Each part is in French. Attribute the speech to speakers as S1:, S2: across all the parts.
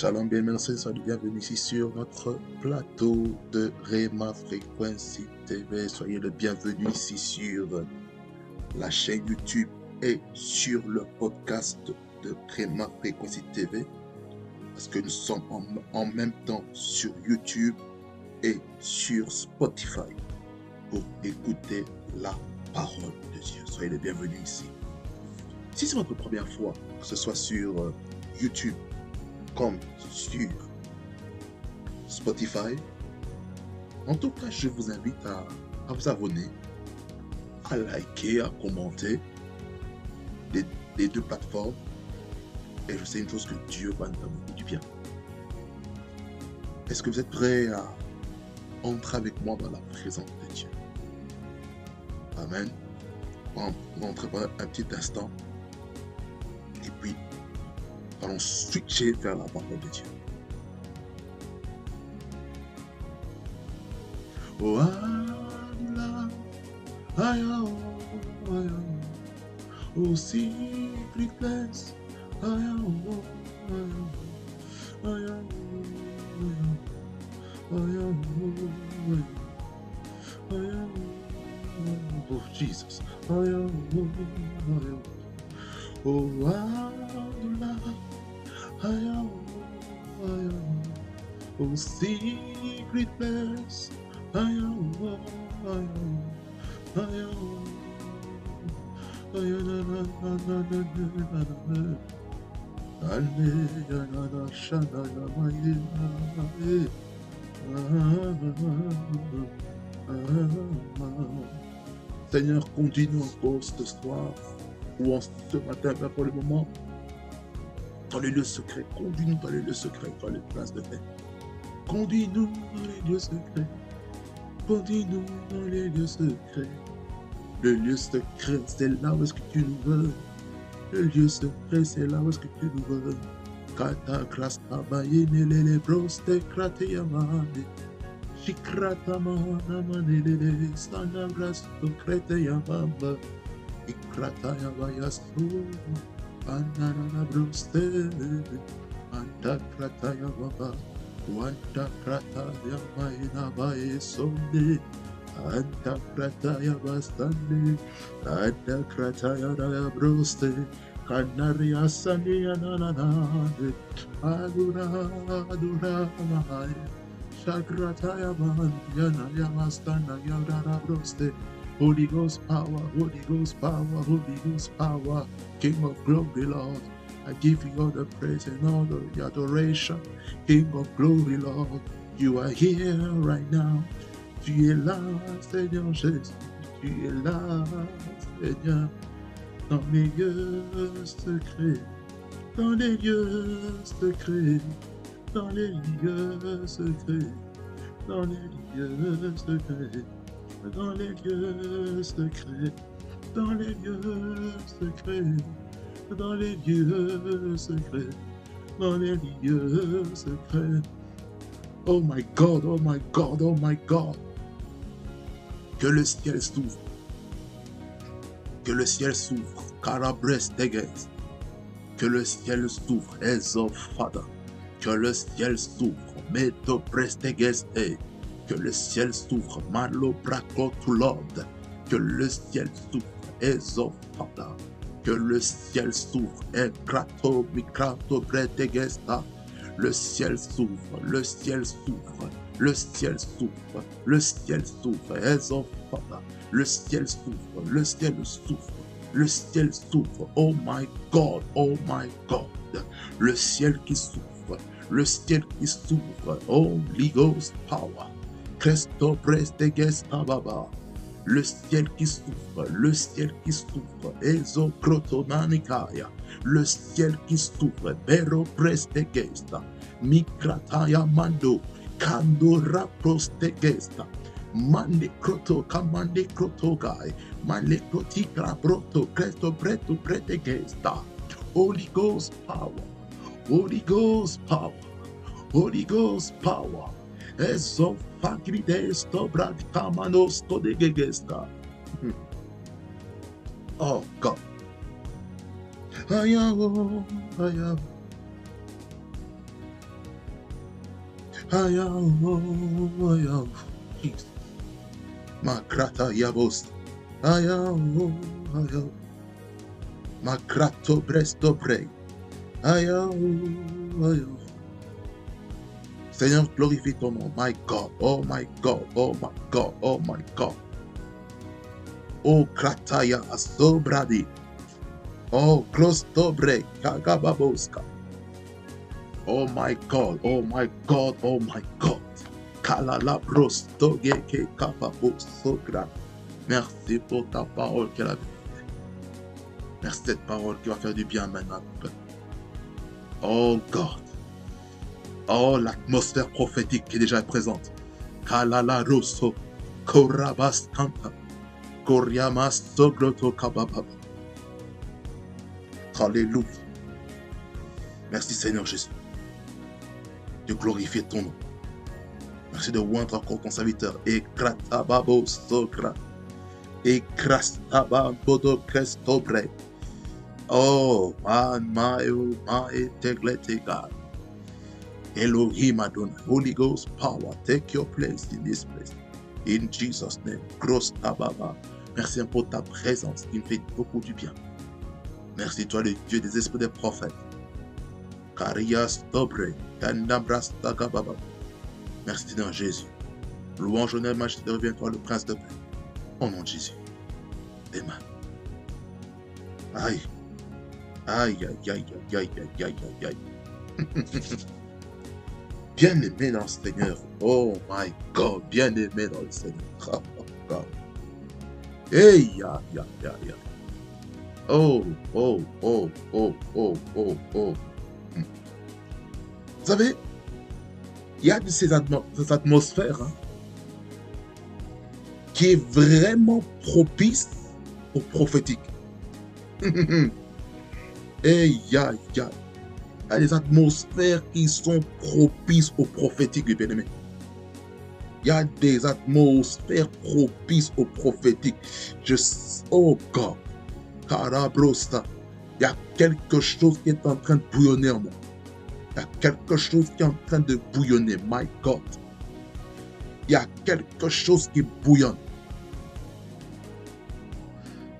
S1: Shalom, bienvenue, soyez bienvenue ici sur notre plateau de Rema Frequency TV. Soyez le bienvenu ici sur la chaîne YouTube et sur le podcast de Rema Frequency TV. Parce que nous sommes en même temps sur YouTube et sur Spotify pour écouter la parole de Dieu. Soyez les bienvenus ici. Si c'est votre première fois, que ce soit sur YouTube comme sur Spotify, en tout cas, je vous invite à vous abonner, à liker, à commenter les deux plateformes. Et je sais une chose, que Dieu va nous faire beaucoup du bien. Est-ce que vous êtes prêts à entrer avec moi dans la présence de Dieu? Amen. On va entrer pendant un petit instant. Et puis, allons switcher vers la parole de Dieu. Oh, oh, secret place. Oh, Jesus. Oh, secret place. Seigneur, conduis-nous encore ce soir ou ce matin, pour le moment, dans les lieux secrets. Conduis-nous dans les lieux secrets, dans les places de paix. Conduis-nous dans les lieux secrets. Conduis-nous dans les lieux secrets. Le lieu secret, c'est là où est-ce que tu nous veux. Le lieu secret, c'est là où est-ce que tu nous veux. Kata krasta bayine lele broste krate yamane. Shikrata mana manelele sana brasto krete yamamba. Ikrata yabayasu. Anana broste. Anta krata yamamba. Wanta krata yamayina baye sonde. Anta krata yabastande. Anta krata yabroste. Kanaria Sania Nananade, Adura Mahai, Shakrataya Man, Yana Yamastana Yadara Broste, Holy Ghost power, Holy Ghost power, Holy Ghost power, King of glory, Lord. I give you all the praise and all the adoration, King of glory, Lord. You are here right now. Tu es là, Seigneur Jésus. Tu es là, Seigneur. Dans les lieux secrets, dans les lieux secrets, dans les lieux secrets, dans les lieux secrets, dans les lieux secrets, dans les lieux secrets, dans les lieux secrets, dans les lieux secrets. Oh my God, oh my God, oh my God. Que le ciel s'ouvre. Que le ciel s'ouvre, Carabres Teges. Que le ciel s'ouvre, Ezofada. Que le ciel s'ouvre, Meto Presteges. Que le ciel s'ouvre, Malo Braco to Lord. Que le ciel s'ouvre, Ezofada. Que le ciel s'ouvre, Ekrato Mikrato Bretegesta. Le ciel s'ouvre, le ciel s'ouvre, le ciel s'ouvre, le ciel s'ouvre, Ezofada. Le ciel s'ouvre, le ciel s'ouvre, le ciel s'ouvre. Oh my God, oh my God. Le ciel qui s'ouvre, le ciel qui s'ouvre. Holy Ghost power. Christo Prestegesta Baba. Le ciel qui s'ouvre, le ciel qui s'ouvre. Ezo Crotomanikaya. Le ciel qui s'ouvre. Bero Prestegesta. Mikrataya Mando. Kandora Prostegesta. Mande kroto, kamande kroto gai, mande kroti krabroto, kresto breto pretegesta. Holy Ghost power, Holy Ghost power, Holy Ghost power. Eso fakrides to brat kamanos to de gegesta. Oh God. Ayawo, ayawo. Aya, oh, aya, Jesus. Makrata yabos. Aya, oh, aya. Makrato bresto bre. Aya, oh, aya. Seigneur, glorifie ton nom. My God, oh my God, oh my God, oh my God. Oh krataya asobradi. Oh klostobre kagababoska. Oh my God, oh my God, oh my God. Kalala brosto geke kapabosogra. Merci pour ta parole qui est la vérité. Merci cette parole qui va faire du bien maintenant. Oh God. Oh, l'atmosphère prophétique qui est déjà présente. Kalala rosso. Korabastanta. Koriamas sogroto kabababa. Alléluia. Merci Seigneur Jésus de glorifier ton nom. Merci de oindre encore ton serviteur. Et kratababo sogra. Et krastababodo krestobre. Oh, man, my integrity God. Elohim Adonai. Holy Ghost power. Take your place in this place. In Jesus' name. Gross tababa. Merci pour ta présence qui me fait beaucoup du bien. Merci toi le Dieu des esprits des prophètes. Karias Dobre. Kandabras Tagababa. Merci Seigneur Jésus. Louange, honneur, majesté revient toi le prince de paix. Au nom de Jésus. Amen. Aïe. Aïe, aïe, aïe, aïe, aïe, aïe, aïe, aïe. Bien-aimé dans le Seigneur. Oh my God. Bien-aimé dans le Seigneur. Oh, God. Hey, ya, ya, ya, ya. Oh, oh, oh, oh, oh, oh, oh. Vous savez, il y a de ces atmosphères hein, qui est vraiment propice au prophétique. Et il y a des atmosphères qui sont propices au prophétique, bien aimé. Il y a des atmosphères propices au prophétique. Oh God, Carabrosta, il y a quelque chose qui est en train de bouillonner en moi. Il y a quelque chose qui est en train de bouillonner. My God. Il y a quelque chose qui bouillonne.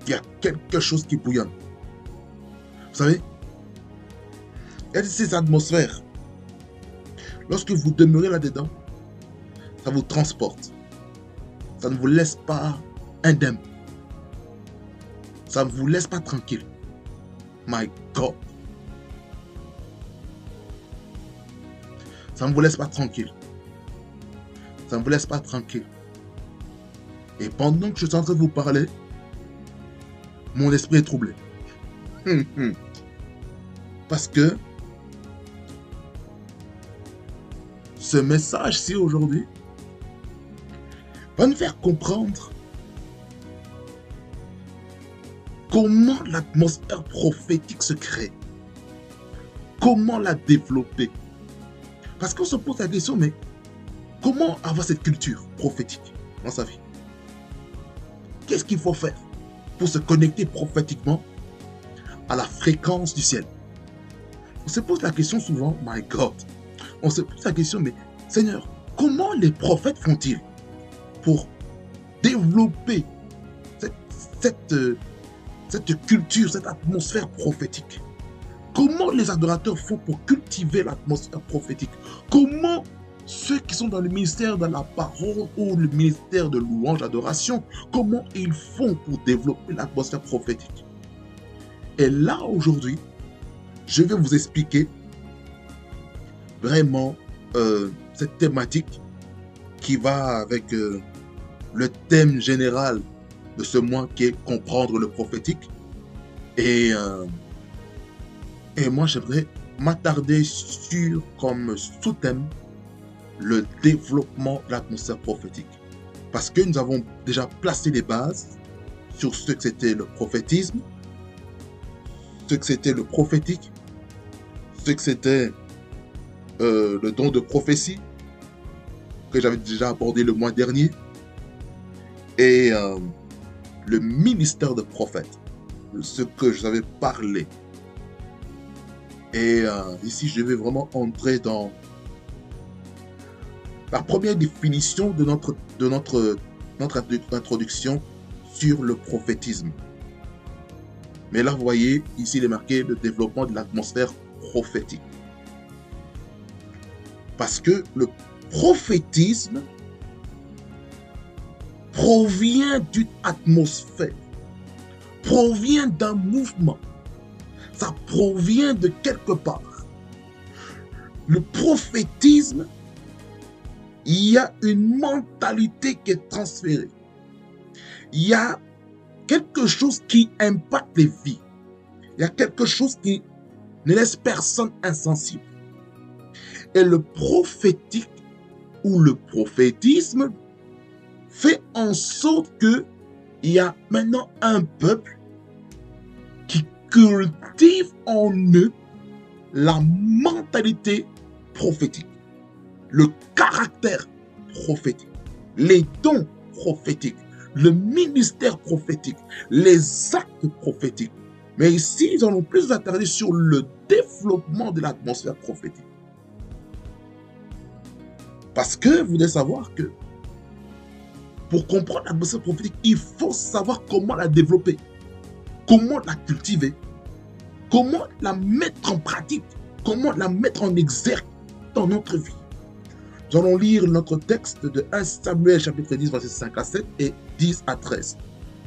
S1: Il y a quelque chose qui bouillonne. Vous savez, il y a ces atmosphères. Lorsque vous demeurez là-dedans, ça vous transporte. Ça ne vous laisse pas indemne. Ça ne vous laisse pas tranquille. My God. Ça ne vous laisse pas tranquille. Ça ne vous laisse pas tranquille. Et pendant que je suis en train de vous parler, mon esprit est troublé. Parce que ce message-ci aujourd'hui va nous faire comprendre comment l'atmosphère prophétique se crée. Comment la développer. Parce qu'on se pose la question, mais comment avoir cette culture prophétique dans sa vie? Qu'est-ce qu'il faut faire pour se connecter prophétiquement à la fréquence du ciel? On se pose la question souvent, my God, on se pose la question, mais Seigneur, comment les prophètes font-ils pour développer cette culture, cette atmosphère prophétique? Comment les adorateurs font pour cultiver l'atmosphère prophétique? Comment ceux qui sont dans le ministère de la parole ou le ministère de louange, d'adoration, comment ils font pour développer l'atmosphère prophétique? Et là, aujourd'hui, je vais vous expliquer vraiment cette thématique qui va avec le thème général de ce mois qui est comprendre le prophétique. Et moi, j'aimerais m'attarder sur comme sous-thème le développement de l'atmosphère prophétique. Parce que nous avons déjà placé les bases sur ce que c'était le prophétisme, ce que c'était le prophétique, ce que c'était le don de prophétie, que j'avais déjà abordé le mois dernier, et le ministère de prophète, ce que je vous avais parlé. Et ici, je vais vraiment entrer dans la première définition de notre introduction sur le prophétisme. Mais là, vous voyez, ici, il est marqué le développement de l'atmosphère prophétique. Parce que le prophétisme provient d'une atmosphère, provient d'un mouvement, ça provient de quelque part. Le prophétisme, il y a une mentalité qui est transférée. Il y a quelque chose qui impacte les vies. Il y a quelque chose qui ne laisse personne insensible. Et le prophétique ou le prophétisme fait en sorte qu'il y a maintenant un peuple qui cultive en eux la mentalité prophétique, le caractère prophétique, les dons prophétiques, le ministère prophétique, les actes prophétiques. Mais ici, ils en ont plus attardé sur le développement de l'atmosphère prophétique. Parce que vous devez savoir que pour comprendre l'atmosphère prophétique, il faut savoir comment la développer, comment la cultiver, comment la mettre en pratique, comment la mettre en exergue dans notre vie. Nous allons lire notre texte de 1 Samuel chapitre 10, versets 5 à 7 et 10 à 13.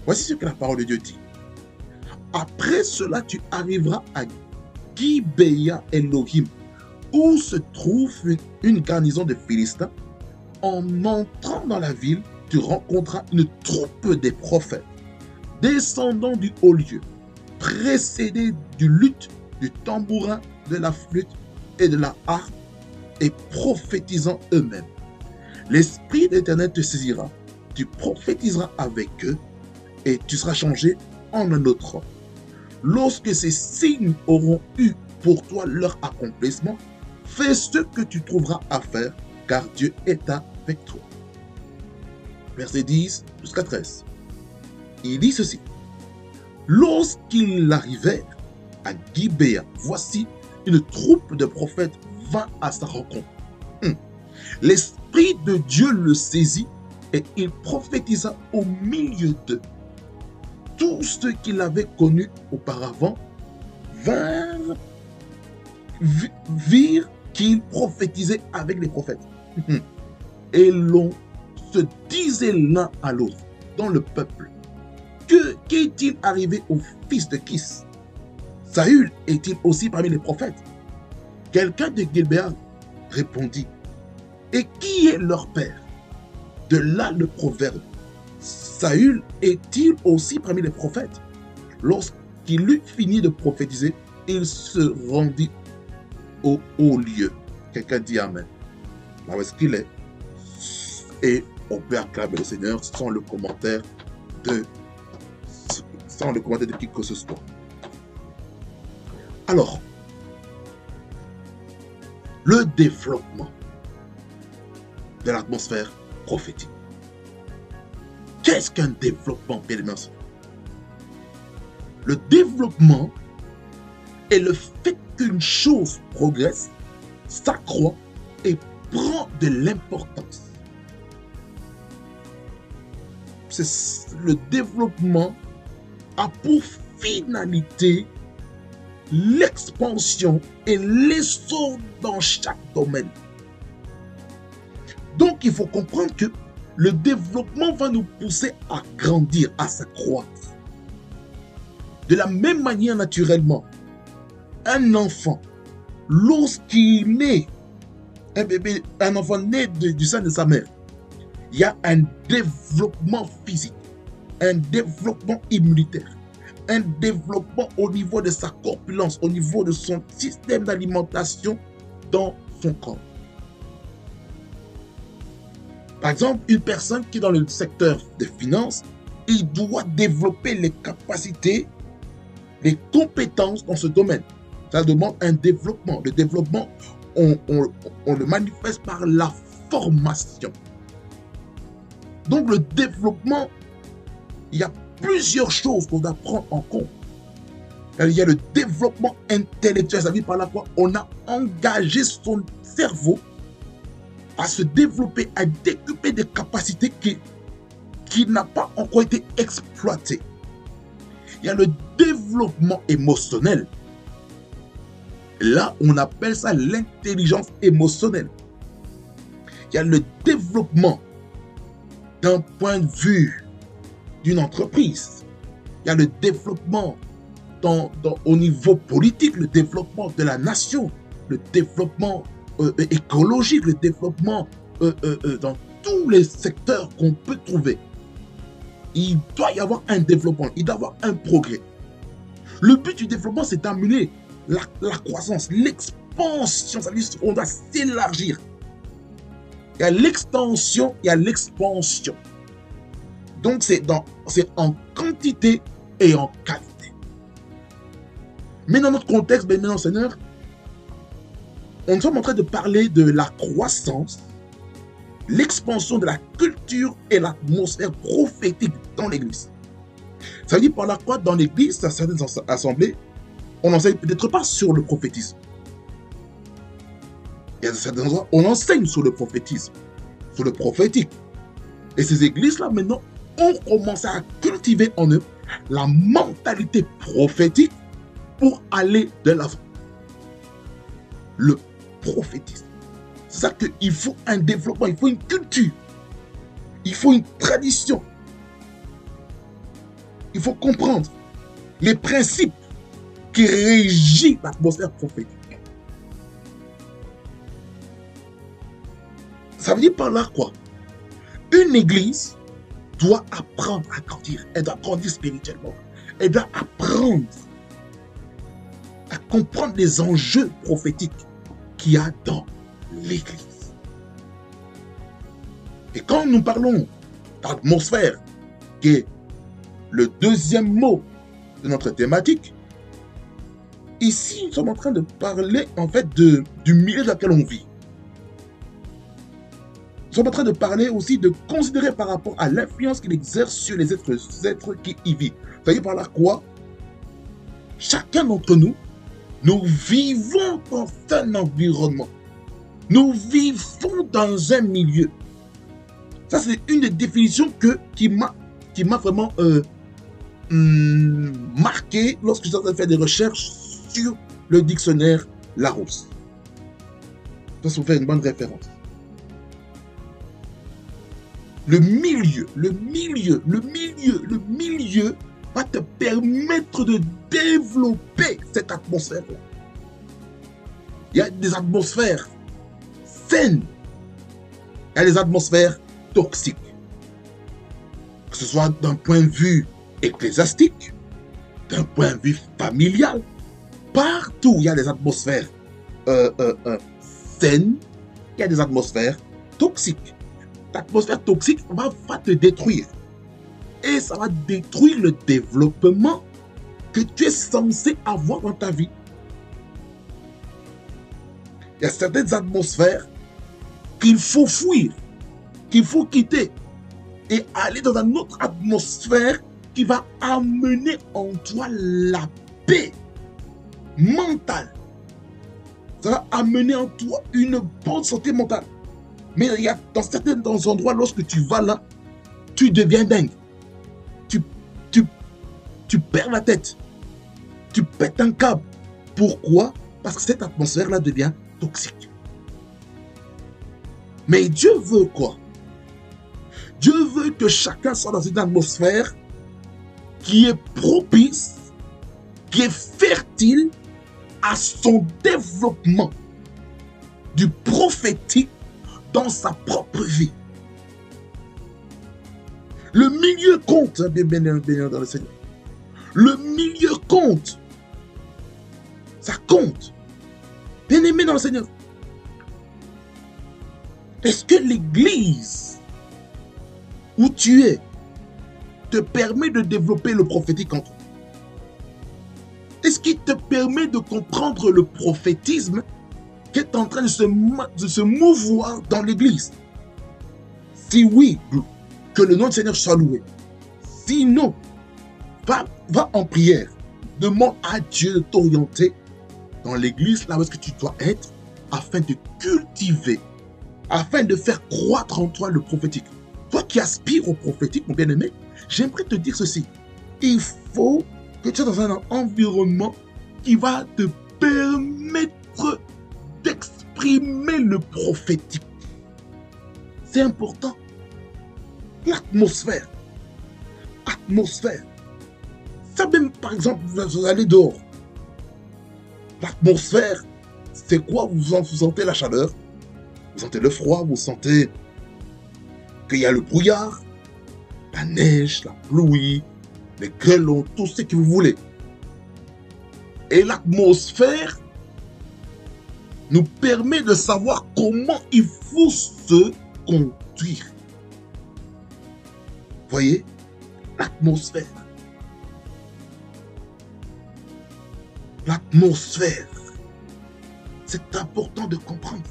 S1: Voici ce que la parole de Dieu dit. Après cela, tu arriveras à Gibea Elohim, où se trouve une garnison de Philistins. En entrant dans la ville, tu rencontras une troupe des prophètes, descendant du haut lieu, précédés du luth, du tambourin, de la flûte et de la harpe, et prophétisant eux-mêmes. L'Esprit de l'Éternel te saisira, tu prophétiseras avec eux, et tu seras changé en un autre homme. Lorsque ces signes auront eu pour toi leur accomplissement, fais ce que tu trouveras à faire, car Dieu est avec toi. Verset 10 jusqu'à 13. Il dit ceci. Lorsqu'ils arrivèrent à Gibea, voici une troupe de prophètes vint à sa rencontre. L'Esprit de Dieu le saisit et il prophétisa au milieu d'eux. Tous ceux qu'il avait connus auparavant virent qu'il prophétisait avec les prophètes. Et l'on se disait l'un à l'autre dans le peuple. Qu'est-il arrivé au fils de Kis? Saül est-il aussi parmi les prophètes? Quelqu'un de Gilbert répondit. Et qui est leur père? De là le proverbe. Saül est-il aussi parmi les prophètes? Lorsqu'il eut fini de prophétiser, il se rendit au haut lieu. Quelqu'un dit Amen. Là où est-ce qu'il est? Et on peut acclamer le Seigneur sans le commentaire de qui que ce soit. Alors, le développement de l'atmosphère prophétique. Qu'est-ce qu'un développement, bien aimé? Le développement est le fait qu'une chose progresse, s'accroît et prend de l'importance. Le développement a pour finalité l'expansion et l'essor dans chaque domaine. Donc, il faut comprendre que le développement va nous pousser à grandir, à s'accroître. De la même manière, naturellement, un enfant, lorsqu'il naît, un enfant né du sein de sa mère, il y a un développement physique, un développement immunitaire, un développement au niveau de sa corpulence, au niveau de son système d'alimentation dans son corps. Par exemple, une personne qui est dans le secteur des finances, il doit développer les capacités, les compétences dans ce domaine. Ça demande un développement. Le développement, on le manifeste par la formation. Donc le développement, il y a plusieurs choses qu'on doit prendre en compte. Il y a le développement intellectuel, ça veut dire par là quoi on a engagé son cerveau à se développer, à développer des capacités qui n'ont pas encore été exploitées. Il y a le développement émotionnel. Là, on appelle ça l'intelligence émotionnelle. Il y a le développement d'un point de vue d'une entreprise. Il y a le développement au niveau politique, le développement de la nation, le développement écologique, le développement dans tous les secteurs qu'on peut trouver. Il doit y avoir un développement, il doit y avoir un progrès. Le but du développement, c'est d'amener la croissance, l'expansion, ça veut dire qu'on doit s'élargir. Il y a l'extension, il y a l'expansion. Donc c'est en quantité et en qualité. Mais dans notre contexte, maintenant Seigneur, on est en train de parler de la croissance, l'expansion de la culture et l'atmosphère prophétique dans l'Église. Ça veut dire par là quoi, dans l'Église, dans certaines assemblées, on n'enseigne peut-être pas sur le prophétisme. Il y a certains endroits, on enseigne sur le prophétisme, sur le prophétique. Et ces églises-là, maintenant, ont commencé à cultiver en eux la mentalité prophétique pour aller de l'avant. Le prophétisme. C'est ça qu'il faut un développement, il faut une culture, il faut une tradition. Il faut comprendre les principes qui régissent l'atmosphère prophétique. Ça veut dire par là quoi? Une église doit apprendre à grandir. Elle doit grandir spirituellement. Elle doit apprendre à comprendre les enjeux prophétiques qu'il y a dans l'église. Et quand nous parlons d'atmosphère, qui est le deuxième mot de notre thématique, ici nous sommes en train de parler en fait du milieu dans lequel on vit. Nous sommes en train de parler aussi de considérer par rapport à l'influence qu'il exerce sur les êtres qui y vivent. C'est-à-dire par là quoi? Chacun d'entre nous, nous vivons dans un environnement. Nous vivons dans un milieu. Ça, c'est une des définitions qui m'a vraiment marqué lorsque j'étais en train de faire des recherches sur le dictionnaire Larousse. Ça vous fait une bonne référence. Le milieu va te permettre de développer cette atmosphère-là. Il y a des atmosphères saines, il y a des atmosphères toxiques. Que ce soit d'un point de vue ecclésiastique, d'un point de vue familial, partout il y a des atmosphères saines, il y a des atmosphères toxiques. L'atmosphère toxique va te détruire. Et ça va détruire le développement que tu es censé avoir dans ta vie. Il y a certaines atmosphères qu'il faut fuir, qu'il faut quitter et aller dans une autre atmosphère qui va amener en toi la paix mentale. Ça va amener en toi une bonne santé mentale. Mais il y a dans certains endroits, lorsque tu vas là, tu deviens dingue. Tu perds la tête. Tu pètes un câble. Pourquoi? Parce que cette atmosphère-là devient toxique. Mais Dieu veut quoi? Dieu veut que chacun soit dans une atmosphère qui est propice, qui est fertile à son développement du prophétique dans sa propre vie. Le milieu compte, bien dans le Seigneur. Le milieu compte. Ça compte. Bien aimé dans le Seigneur. Est-ce que l'église où tu es te permet de développer le prophétique en toi? Est-ce qu'il te permet de comprendre le prophétisme qui est en train de se mouvoir dans l'église? Si oui, que le nom du Seigneur soit loué. Sinon, va en prière. Demande à Dieu de t'orienter dans l'église là où est-ce que tu dois être afin de cultiver afin de faire croître en toi le prophétique. Toi qui aspires au prophétique, mon bien-aimé, j'aimerais te dire ceci. Il faut que tu sois dans un environnement qui va te permettre d'exprimer le prophétique. C'est important. L'atmosphère. Atmosphère. Ça même, par exemple, vous allez dehors. L'atmosphère, c'est quoi? Vous sentez la chaleur, vous sentez le froid, vous sentez qu'il y a le brouillard, la neige, la pluie, les grêlons, tout ce que vous voulez. Et l'atmosphère nous permet de savoir comment il faut se conduire. Voyez, l'atmosphère. L'atmosphère. C'est important de comprendre.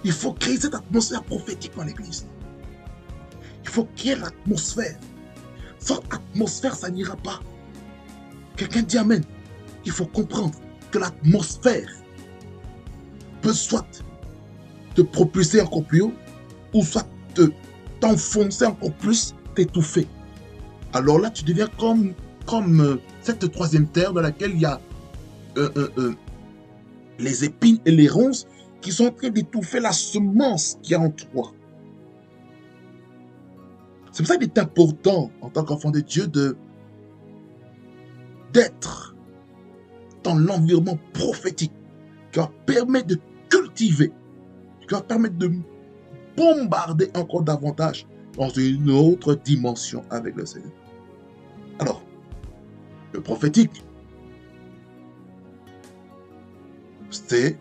S1: Il faut créer cette atmosphère prophétique dans l'église. Il faut créer l'atmosphère. Sans atmosphère, ça n'ira pas. Quelqu'un dit amen. Il faut comprendre que l'atmosphère peut soit te propulser encore plus haut, ou soit t'enfoncer encore plus, t'étouffer. Alors là, tu deviens comme cette troisième terre dans laquelle il y a les épines et les ronces qui sont en train d'étouffer la semence qui est en toi. C'est pour ça qu'il est important, en tant qu'enfant de Dieu, d'être dans l'environnement prophétique qui va permettre de cultiver, qui va permettre de bombarder encore davantage dans une autre dimension avec le Seigneur. Alors, le prophétique, c'est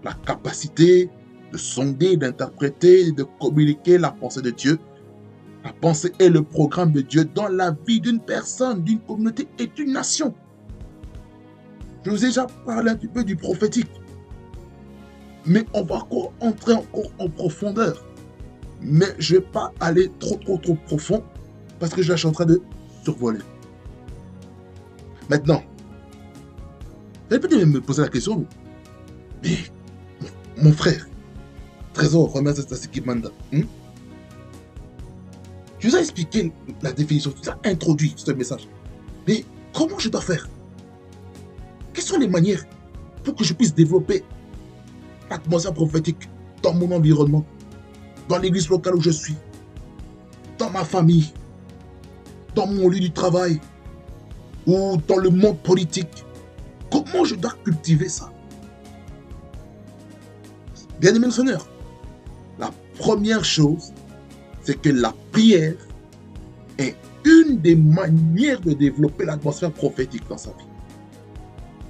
S1: la capacité de sonder, d'interpréter, de communiquer la pensée de Dieu. La pensée est le programme de Dieu dans la vie d'une personne, d'une communauté et d'une nation. Je vous ai déjà parlé un petit peu du prophétique. Mais on va encore entrer en profondeur. Mais je ne vais pas aller trop profond parce que je suis en train de survoler. Maintenant, vous allez peut-être me poser la question, mais mon frère, Trésor, remercie cette équipe Manda. Je vous ai expliqué la définition, tu as introduit ce message. Mais comment je dois faire? Quelles sont les manières pour que je puisse développer l'atmosphère prophétique dans mon environnement, dans l'église locale où je suis, dans ma famille, dans mon lieu du travail ou dans le monde politique? Comment je dois cultiver ça? Bien-aimés sonneurs, la première chose, c'est que la prière est une des manières de développer l'atmosphère prophétique dans sa vie.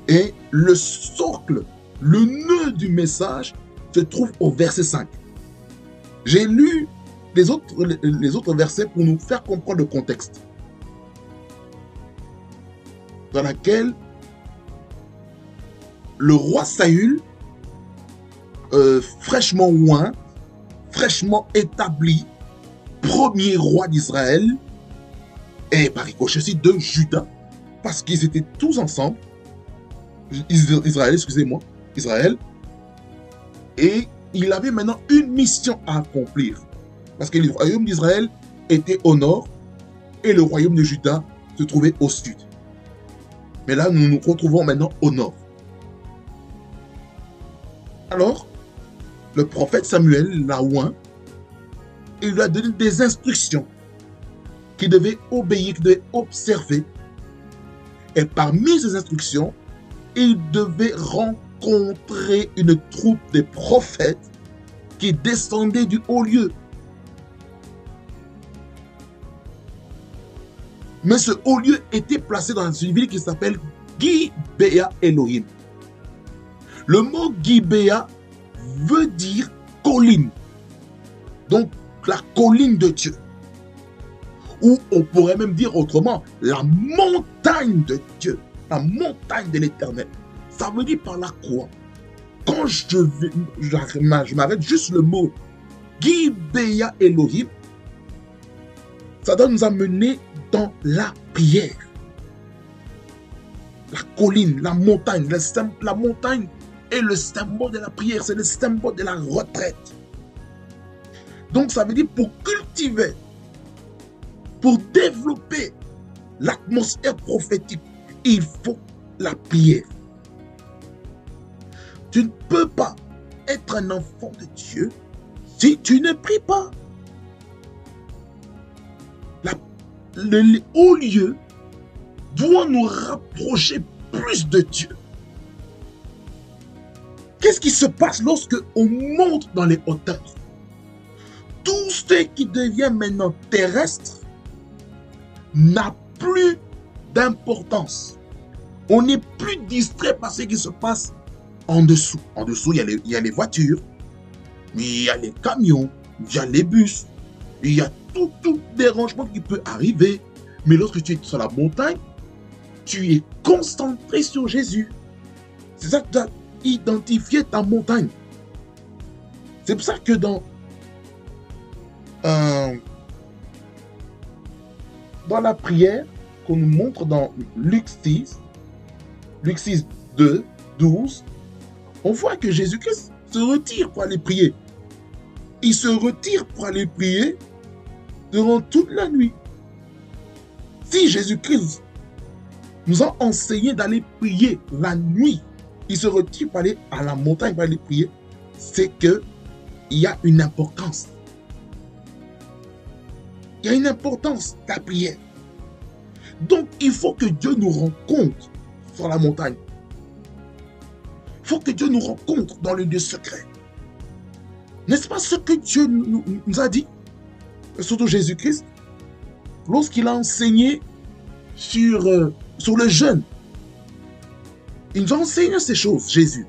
S1: Et le socle, le nœud du message se trouve au verset 5. J'ai lu les autres versets pour nous faire comprendre le contexte dans lequel le roi Saül, fraîchement oint, fraîchement établi, premier roi d'Israël, et par ricochet aussi de Juda, parce qu'ils étaient tous ensemble, Israël, et il avait maintenant une mission à accomplir, parce que le royaume d'Israël était au nord, et le royaume de Juda se trouvait au sud. Mais là, nous nous retrouvons maintenant au nord. Alors, le prophète Samuel l'a oint, et lui a donné des instructions qu'il devait obéir, qu'il devait observer. Et parmi ces instructions, il devait rencontrer une troupe de prophètes qui descendaient du haut lieu. Mais ce haut lieu était placé dans une ville qui s'appelle Gibéa Elohim. Le mot Gibéa veut dire colline. Donc, la colline de Dieu. Ou on pourrait même dire autrement, la montagne de Dieu. La montagne de l'Éternel. Ça veut dire par là quoi? Quand je m'arrête juste le mot Gibéa Elohim, ça doit nous amener dans la prière. La colline, la montagne. La montagne est le symbole de la prière, c'est le symbole de la retraite. Donc ça veut dire pour cultiver, pour développer l'atmosphère prophétique, il faut la prière. Tu ne peux pas être un enfant de Dieu si tu ne pries pas. Le haut lieu doit nous rapprocher plus de Dieu. Qu'est-ce qui se passe lorsque on monte dans les hauteurs? Tout ce qui devient maintenant terrestre n'a plus d'importance. On n'est plus distrait par ce qui se passe en dessous. En dessous, il y a les voitures, il y a les camions, il y a les bus, il y a tout dérangement qui peut arriver. Mais lorsque tu es sur la montagne, tu es concentré sur Jésus. C'est ça que tu as identifié ta montagne. C'est pour ça que dans la prière qu'on nous montre dans Luc 6, 2, 12, on voit que Jésus-Christ se retire pour aller prier. Il se retire pour aller prier durant toute la nuit. Si Jésus-Christ nous a enseigné d'aller prier la nuit, il se retire pour aller à la montagne pour aller prier, c'est qu'il y a une importance. Il y a une importance à la prière. Donc, il faut que Dieu nous rencontre sur la montagne. Il faut que Dieu nous rencontre dans le lieu secret. N'est-ce pas ce que Dieu nous a dit? Surtout Jésus-Christ, lorsqu'il a enseigné sur le jeûne. Il nous a enseigné ces choses, Jésus.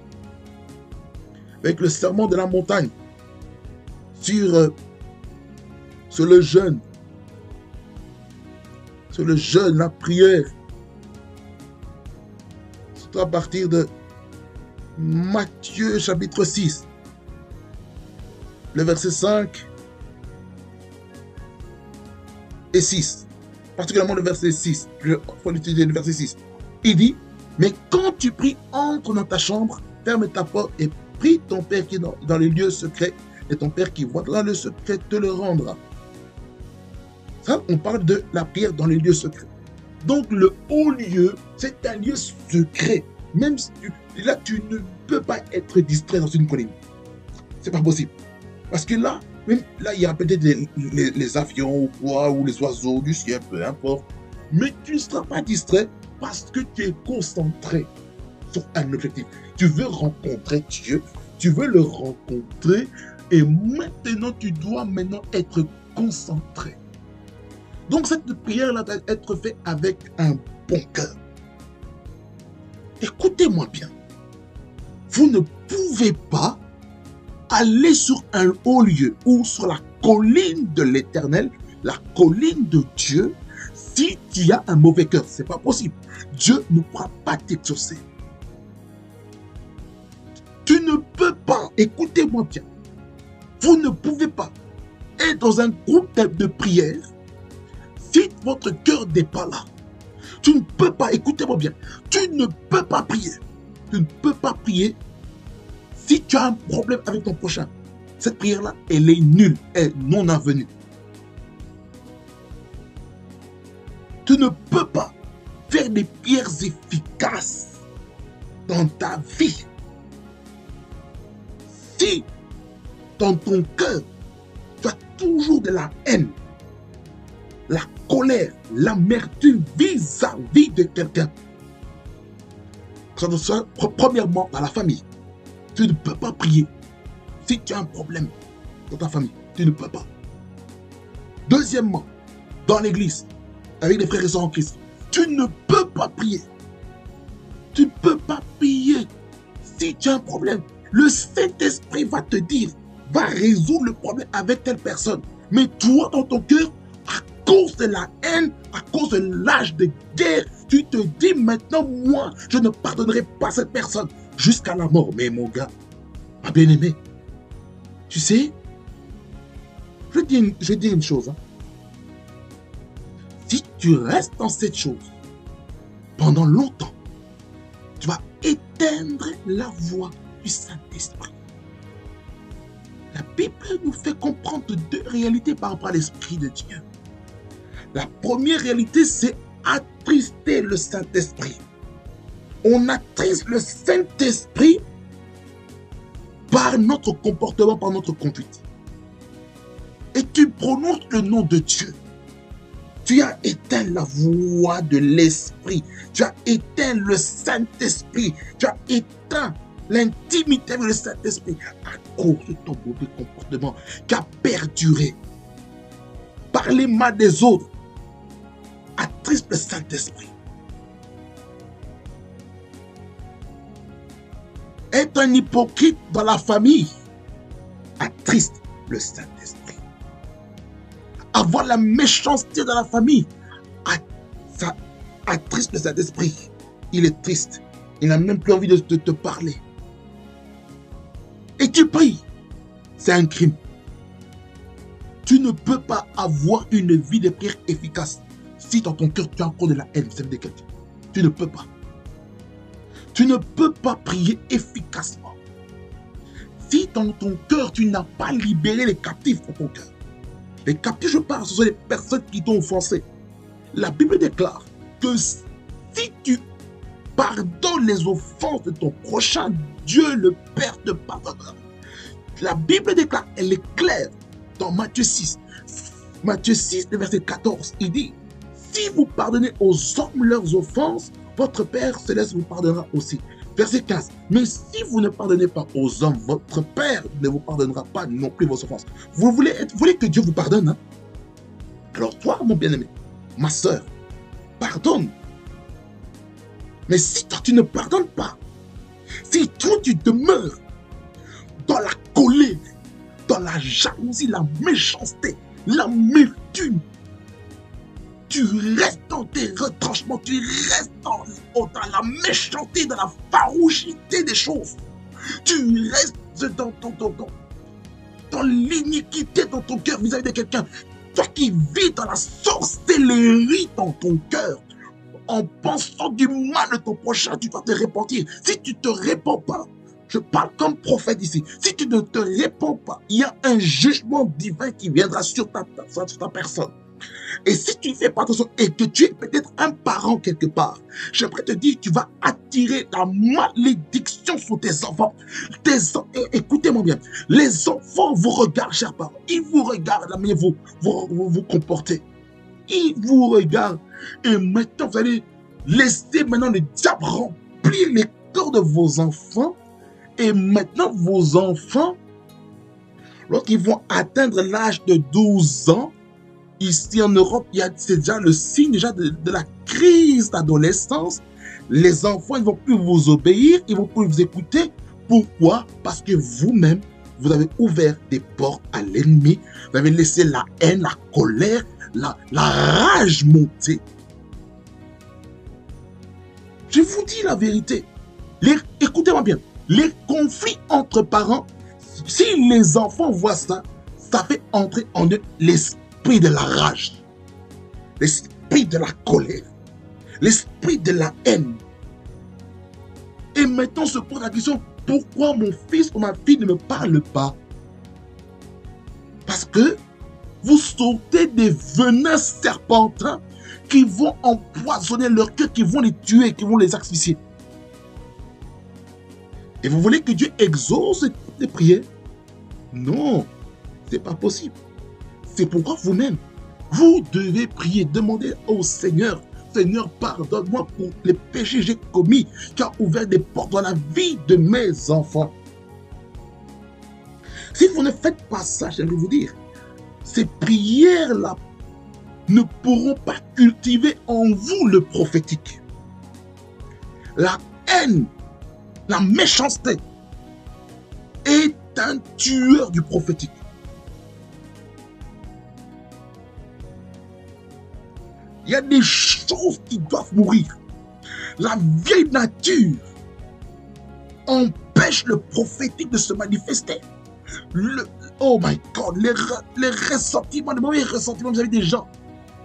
S1: Avec le serment de la montagne. Sur le jeûne. Sur le jeûne, la prière. C'est à partir de Matthieu chapitre 6. Le verset 5 et 6. Particulièrement le verset 6. Il faut l'étudier le verset 6. Il dit, mais quand tu pries, entre dans ta chambre, ferme ta porte et prie ton Père qui est dans les lieux secrets, et ton Père qui voit dans le secret te le rendra. Ça, on parle de la prière dans les lieux secrets. Donc le haut lieu, c'est un lieu secret. Même si là, tu ne peux pas être distrait dans une colline. C'est pas possible. Parce que là, même là, il y a peut-être les avions ou quoi, ou les oiseaux du ciel, peu importe. Mais tu ne seras pas distrait parce que tu es concentré sur un objectif. Tu veux rencontrer Dieu, tu veux le rencontrer, et maintenant, tu dois être concentré. Donc, cette prière-là doit être faite avec un bon cœur. Écoutez-moi bien. Vous ne pouvez pas aller sur un haut lieu ou sur la colline de l'Éternel, la colline de Dieu, si tu as un mauvais cœur. Ce n'est pas possible. Dieu ne pourra pas t'exaucer. Tu ne peux pas, écoutez-moi bien, vous ne pouvez pas être dans un groupe de prière si votre cœur n'est pas là. Tu ne peux pas, écoutez-moi bien, tu ne peux pas prier. Tu ne peux pas prier si tu as un problème avec ton prochain. Cette prière-là, elle est nulle, elle est non avenue. Tu ne peux pas faire des prières efficaces dans ta vie si dans ton cœur, tu as toujours de la haine, la colère, l'amertume vis-à-vis de quelqu'un. Premièrement, dans la famille. Tu ne peux pas prier si tu as un problème dans ta famille. Tu ne peux pas. Deuxièmement, dans l'église, avec les frères et sœurs en Christ, tu ne peux pas prier. Tu ne peux pas prier si tu as un problème. Le Saint-Esprit va te dire, va résoudre le problème avec telle personne. Mais toi, dans ton cœur, à cause de la haine, à cause de l'âge de guerre, tu te dis maintenant, moi, je ne pardonnerai pas cette personne jusqu'à la mort. Mais mon gars, ma bien-aimé, tu sais, je dis une chose. Hein. Si tu restes dans cette chose pendant longtemps, tu vas éteindre la voix du Saint-Esprit. La Bible nous fait comprendre deux réalités par rapport à l'Esprit de Dieu. La première réalité, c'est attrister le Saint-Esprit. On attriste le Saint-Esprit par notre comportement, par notre conduite. Et tu prononces le nom de Dieu. Tu as éteint la voix de l'Esprit. Tu as éteint le Saint-Esprit. Tu as éteint l'intimité avec le Saint-Esprit à cause de ton mauvais comportement qui a perduré. Parler mal des autres attriste le Saint-Esprit. Être un hypocrite dans la famille attriste le Saint-Esprit. Avoir la méchanceté dans la famille, ça attriste le Saint-Esprit. Il est triste. Il n'a même plus envie de te parler. Et tu pries. C'est un crime. Tu ne peux pas avoir une vie de prière efficace si dans ton cœur tu as encore de la haine vis-à-vis de quelqu'un. Tu ne peux pas. Tu ne peux pas prier efficacement si dans ton cœur tu n'as pas libéré les captifs dans ton cœur. Les captifs, je parle, ce sont les personnes qui t'ont offensé. La Bible déclare que si tu pardonnes les offenses de ton prochain, Dieu le Père te pardonnera. La Bible déclare, elle est claire dans Matthieu 6. Matthieu 6, le verset 14, il dit, si vous pardonnez aux hommes leurs offenses, votre Père céleste vous pardonnera aussi. Verset 15. Mais si vous ne pardonnez pas aux hommes, votre Père ne vous pardonnera pas non plus vos offenses. Vous voulez que Dieu vous pardonne, hein? Alors toi, mon bien-aimé, ma soeur, pardonne. Mais si toi, tu ne pardonnes pas, si toi, tu demeures dans la colère, dans la jalousie, la méchanceté, la méthune, tu restes dans tes retranchements, tu restes dans la méchanceté, dans la farouchité des choses. Tu restes dans l'iniquité dans ton cœur vis-à-vis de quelqu'un. Toi qui vis dans la sorcellerie dans ton cœur, en pensant du mal de ton prochain, tu dois te repentir. Si tu ne te répands pas, je parle comme prophète ici, si tu ne te répands pas, il y a un jugement divin qui viendra sur ta personne. Et si tu ne fais pas attention et que tu es peut-être un parent quelque part, j'aimerais te dire, tu vas attirer la malédiction sur tes enfants. Écoutez-moi bien, les enfants vous regardent, chers parents, ils vous regardent la manière dont vous comportez. Ils vous regardent. Et maintenant, vous allez laisser maintenant le diable remplir les cœurs de vos enfants. Et maintenant, vos enfants, lorsqu'ils vont atteindre l'âge de 12 ans, ici en Europe, c'est déjà le signe de la crise d'adolescence. Les enfants, ils ne vont plus vous obéir, ils ne vont plus vous écouter. Pourquoi? Parce que vous-même, vous avez ouvert des portes à l'ennemi. Vous avez laissé la haine, la colère, la rage monter. Je vous dis la vérité. Écoutez-moi bien. Les conflits entre parents, si les enfants voient ça, ça fait entrer en eux l'esprit de la rage, l'esprit de la colère, l'esprit de la haine. Et maintenant, on se pose la question, pourquoi mon fils ou ma fille ne me parle pas? Parce que vous sortez des venins serpentins qui vont empoisonner leur cœur, qui vont les tuer, qui vont les asphyxier. Et vous voulez que Dieu exauce les prières? Non, ce n'est pas possible. C'est pourquoi vous-même, vous devez prier, demander au Seigneur, Seigneur, pardonne-moi pour les péchés que j'ai commis, qui ont ouvert des portes dans la vie de mes enfants. Si vous ne faites pas ça, j'aimerais vous dire, ces prières-là ne pourront pas cultiver en vous le prophétique. La haine, la méchanceté est un tueur du prophétique. Il y a des choses qui doivent mourir. La vieille nature empêche le prophétique de se manifester. Oh my God, les ressentiments, les mauvais ressentiments vis-à-vis des gens,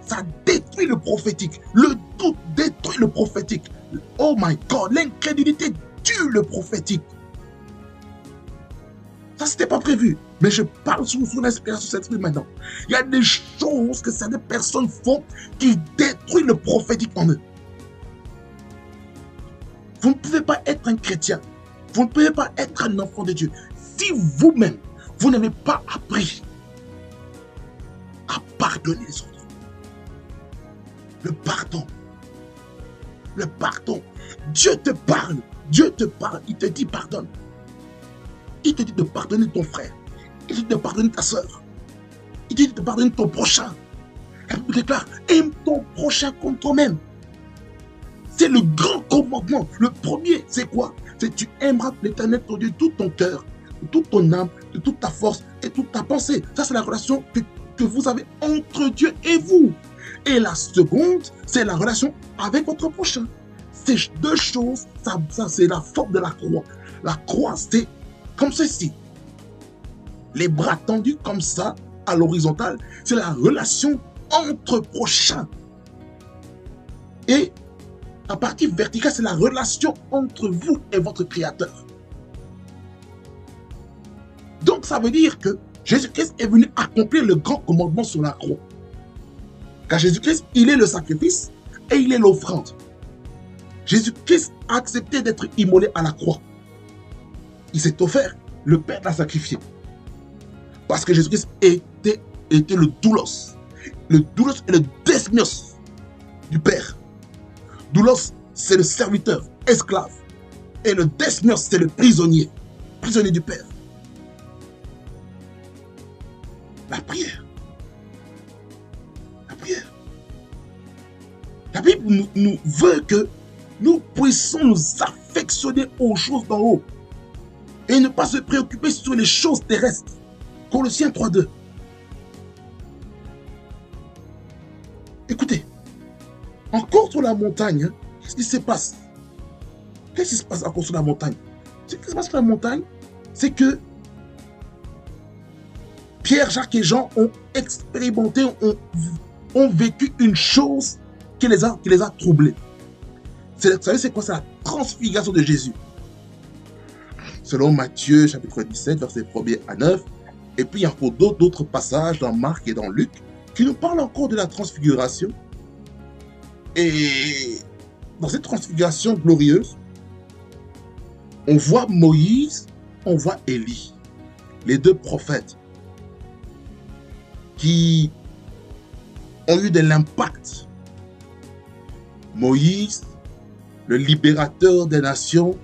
S1: ça détruit le prophétique. Le doute détruit le prophétique. Oh my God, l'incrédulité tue le prophétique. Ça, c'était pas prévu. Mais je parle sous l'inspiration de cet esprit maintenant. Il y a des choses que certaines personnes font qui détruisent le prophétique en eux. Vous ne pouvez pas être un chrétien. Vous ne pouvez pas être un enfant de Dieu si vous-même, vous n'avez pas appris à pardonner les autres. Le pardon. Le pardon. Dieu te parle. Dieu te parle. Il te dit pardonne. Il te dit de pardonner ton frère. Il te dit de pardonner ta soeur. Il te dit de pardonner ton prochain. La Bible déclare, aime ton prochain comme toi-même. C'est le grand commandement. Le premier, c'est quoi? C'est que tu aimeras l'Éternel ton Dieu de tout ton cœur, de toute ton âme, de toute ta force et toute ta pensée. Ça, c'est la relation que vous avez entre Dieu et vous. Et la seconde, c'est la relation avec votre prochain. Ces deux choses, ça c'est la forme de la croix. La croix, c'est comme ceci. Les bras tendus comme ça, à l'horizontale, c'est la relation entre prochains. Et la partie verticale, c'est la relation entre vous et votre Créateur. Donc, ça veut dire que Jésus-Christ est venu accomplir le grand commandement sur la croix. Car Jésus-Christ, il est le sacrifice et il est l'offrande. Jésus-Christ a accepté d'être immolé à la croix. Il s'est offert, le Père l'a sacrifié. Parce que Jésus-Christ était le doulos. Le doulos est le desmios du Père. Doulos, c'est le serviteur, esclave. Et le desmios, c'est le prisonnier du Père. La prière. La prière. La Bible nous veut que nous puissions nous affectionner aux choses d'en haut et ne pas se préoccuper sur les choses terrestres. Colossiens 3:2. Écoutez, encore sur la montagne, qu'est-ce qui se passe? Qu'est-ce qui se passe encore sur la montagne? Ce qui se passe sur la montagne, c'est que Pierre, Jacques et Jean ont expérimenté, ont vécu une chose qui les a troublés. Vous savez, c'est quoi? C'est la transfiguration de Jésus. Selon Matthieu, chapitre 17, versets 1er à 9. Et puis, il y a encore d'autres passages dans Marc et dans Luc qui nous parlent encore de la transfiguration. Et dans cette transfiguration glorieuse, on voit Moïse, on voit Élie, les deux prophètes qui ont eu de l'impact. Moïse, le libérateur des nations,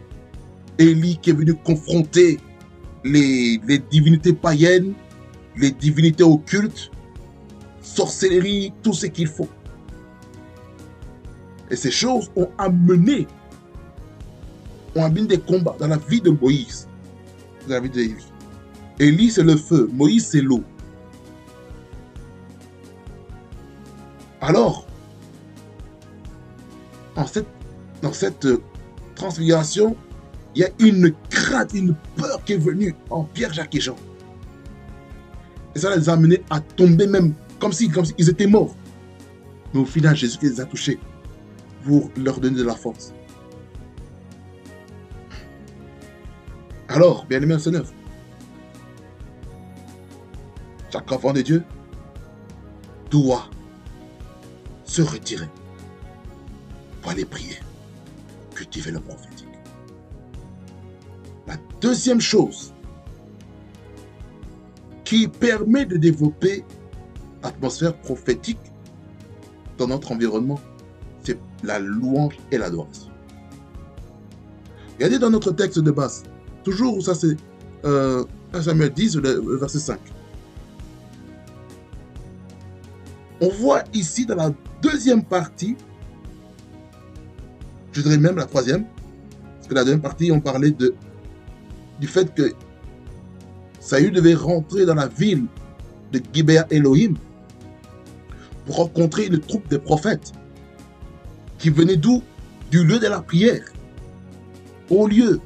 S1: Élie qui est venu confronter les divinités païennes, les divinités occultes, sorcellerie, tout ce qu'il faut. Et ces choses ont amené des combats dans la vie de Moïse, dans la vie d'Élie. Élie, c'est le feu, Moïse, c'est l'eau. Alors, dans cette transfiguration, il y a une crainte, une peur qui est venue en Pierre, Jacques et Jean. Et ça les a amenés à tomber même comme s'ils étaient morts. Mais au final, Jésus les a touchés pour leur donner de la force. Alors, bien-aimés, verset 9. Chaque enfant de Dieu doit se retirer pour aller prier, cultiver le prophétique. La deuxième chose qui permet de développer l'atmosphère prophétique dans notre environnement, c'est la louange et l'adoration. Regardez dans notre texte de base, toujours ça c'est 1 Samuel 10, le verset 5. On voit ici dans la deuxième partie, je dirais même la troisième, parce que la deuxième partie, on parlait du fait que Saül devait rentrer dans la ville de Gibéa Elohim pour rencontrer une troupe de prophètes qui venaient d'où? Du lieu de la prière, au lieu.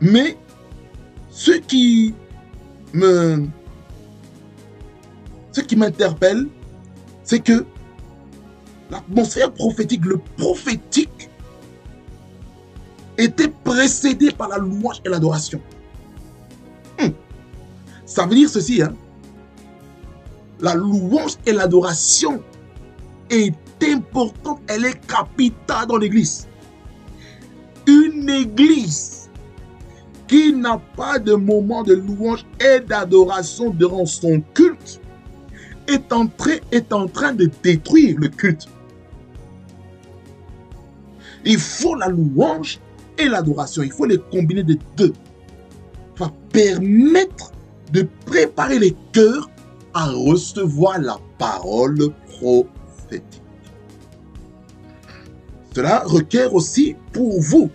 S1: Mais ce qui m'interpelle, c'est que l'atmosphère prophétique, le prophétique, était précédé par la louange et l'adoration. Ça veut dire ceci, hein? La louange et l'adoration est importante, elle est capitale dans l'église. Une église qui n'a pas de moment de louange et d'adoration durant son culte est en train de détruire le culte. Il faut la louange et l'adoration, il faut les combiner de deux. Ça va permettre de préparer les cœurs à recevoir la parole prophétique. Cela requiert aussi pour vous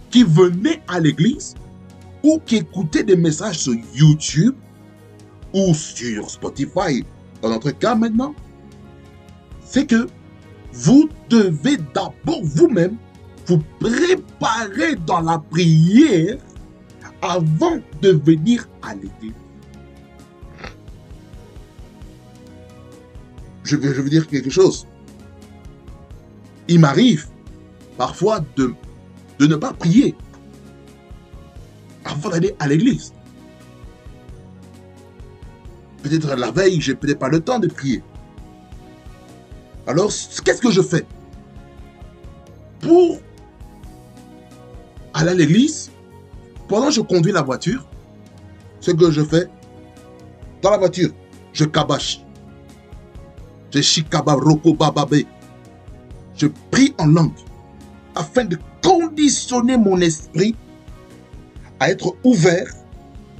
S1: qui venez à l'église ou qui écoutez des messages sur YouTube ou sur Spotify, dans notre cas maintenant, c'est que vous devez d'abord vous-même vous préparer dans la prière avant de venir à l'église. Je veux dire quelque chose. Il m'arrive parfois de ne pas prier avant d'aller à l'église. Peut-être la veille, je n'ai peut-être pas le temps de prier. Alors, qu'est-ce que je fais? Pour aller à l'église, pendant que je conduis la voiture, ce que je fais, dans la voiture, je kabash. Je shikaba roko bababe. Je prie en langue afin de conditionner mon esprit à être ouvert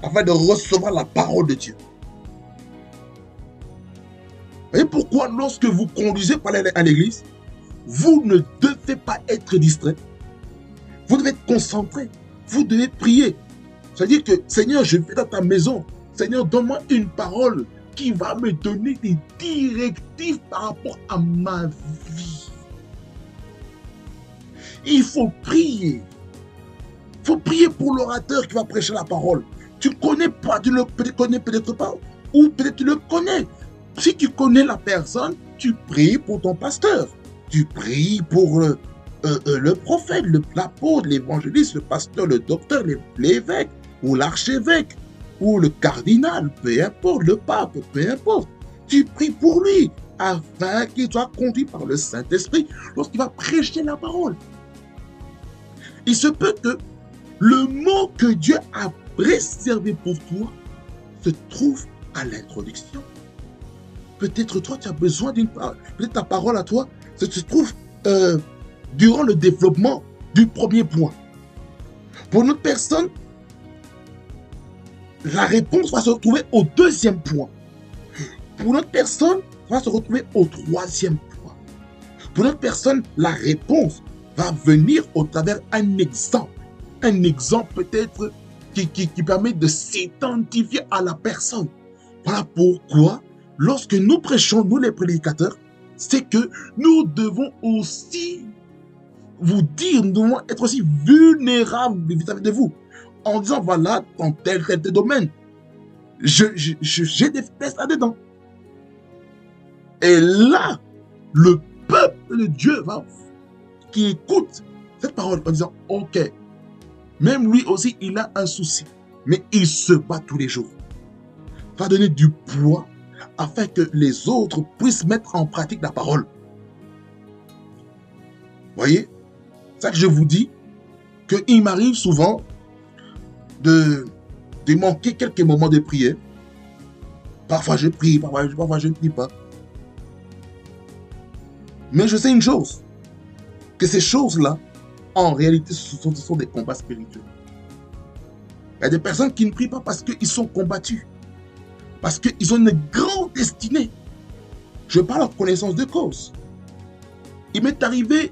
S1: afin de recevoir la parole de Dieu. Et pourquoi lorsque vous conduisez pour aller à l'église, vous ne devez pas être distrait. Vous devez être concentré. Vous devez prier. C'est-à-dire que, Seigneur, je vais dans ta maison. Seigneur, donne-moi une parole qui va me donner des directives par rapport à ma vie. Il faut prier. Il faut prier pour l'orateur qui va prêcher la parole. Tu ne connais pas, tu le connais peut-être pas, ou peut-être tu le connais. Si tu connais la personne, tu pries pour ton pasteur. Tu pries pour le prophète, l'apôtre, l'évangéliste, le pasteur, le docteur, l'évêque, ou l'archevêque, ou le cardinal, peu importe, le pape, peu importe. Tu pries pour lui, afin qu'il soit conduit par le Saint-Esprit lorsqu'il va prêcher la parole. Il se peut que le mot que Dieu a réservé pour toi se trouve à l'introduction. Peut-être toi, tu as besoin d'une parole. Peut-être ta parole à toi se trouve durant le développement du premier point. Pour notre personne, la réponse va se retrouver au deuxième point. Pour notre personne, ça va se retrouver au troisième point. Pour notre personne, la réponse va venir au travers d'un exemple. Un exemple peut-être qui permet de s'identifier à la personne. Voilà pourquoi, lorsque nous prêchons, nous les prédicateurs, c'est que nous devons aussi vous dire, nous devons être aussi vulnérables vis-à-vis de vous. En disant, voilà, dans tel domaine, j'ai des faiblesses là-dedans. Et là, le peuple de Dieu qui écoute cette parole en disant, ok, même lui aussi, il a un souci, mais il se bat tous les jours. Va donner du poids afin que les autres puissent mettre en pratique la parole. Voyez, c'est ça que je vous dis, qu'il m'arrive souvent de manquer quelques moments de prière. Parfois je prie, parfois je ne prie pas. Mais je sais une chose, que ces choses-là, en réalité, ce sont des combats spirituels. Il y a des personnes qui ne prient pas parce qu'ils sont combattus. Parce qu'ils ont une grande destinée. Je parle en connaissance de cause. Il m'est arrivé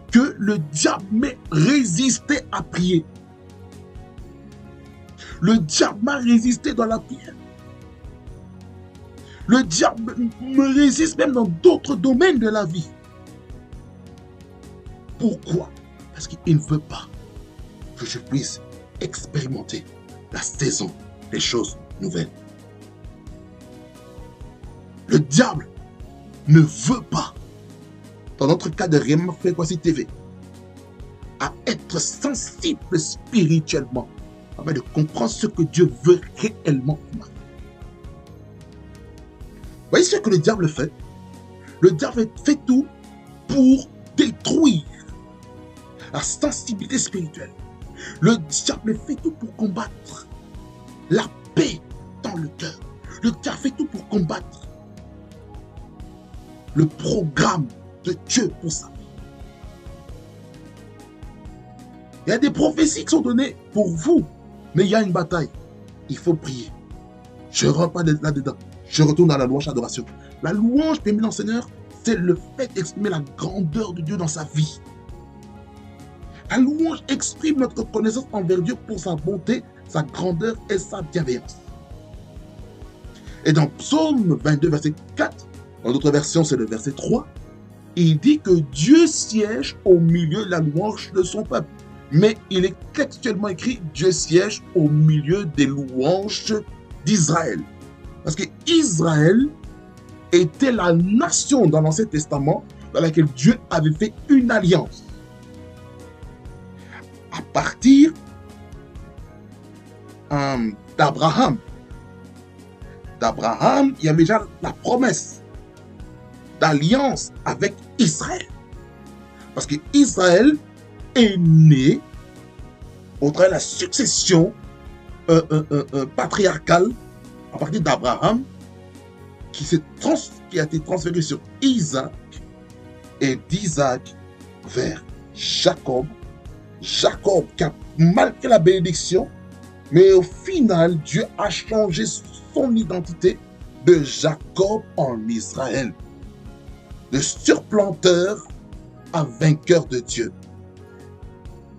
S1: que le diable m'ait résisté à prier. Le diable m'a résisté dans la prière. Le diable me résiste même dans d'autres domaines de la vie. Pourquoi? Parce qu'il ne veut pas que je puisse expérimenter la saison des choses nouvelles. Le diable ne veut pas, dans notre cas de Rema Frequency TV, à être sensible spirituellement, afin de comprendre ce que Dieu veut réellement pour moi. Vous voyez ce que le diable fait? Le diable fait tout pour détruire la sensibilité spirituelle. Le diable fait tout pour combattre la paix dans le cœur. Le diable fait tout pour combattre le programme de Dieu pour sa vie. Il y a des prophéties qui sont données pour vous, mais il y a une bataille. Il faut prier. Je ne rentre pas là-dedans. Je retourne à la louange d'adoration. La louange, bien Seigneur, c'est le fait d'exprimer la grandeur de Dieu dans sa vie. La louange exprime notre connaissance envers Dieu pour sa bonté, sa grandeur et sa bienveillance. Et dans Psaume 22, verset 4, dans d'autres versions, c'est le verset 3, il dit que Dieu siège au milieu de la louange de son peuple. Mais il est textuellement écrit, Dieu siège au milieu des louanges d'Israël. Parce que Israël était la nation dans l'Ancien Testament dans laquelle Dieu avait fait une alliance. À partir d'Abraham, il y avait déjà la promesse d'alliance avec Israël. Parce que Israël est né au travers de la succession patriarcale à partir d'Abraham qui a été transféré sur Isaac et d'Isaac vers Jacob. Jacob qui a marqué la bénédiction, mais au final, Dieu a changé son identité de Jacob en Israël. De surplanteur à vainqueur de Dieu.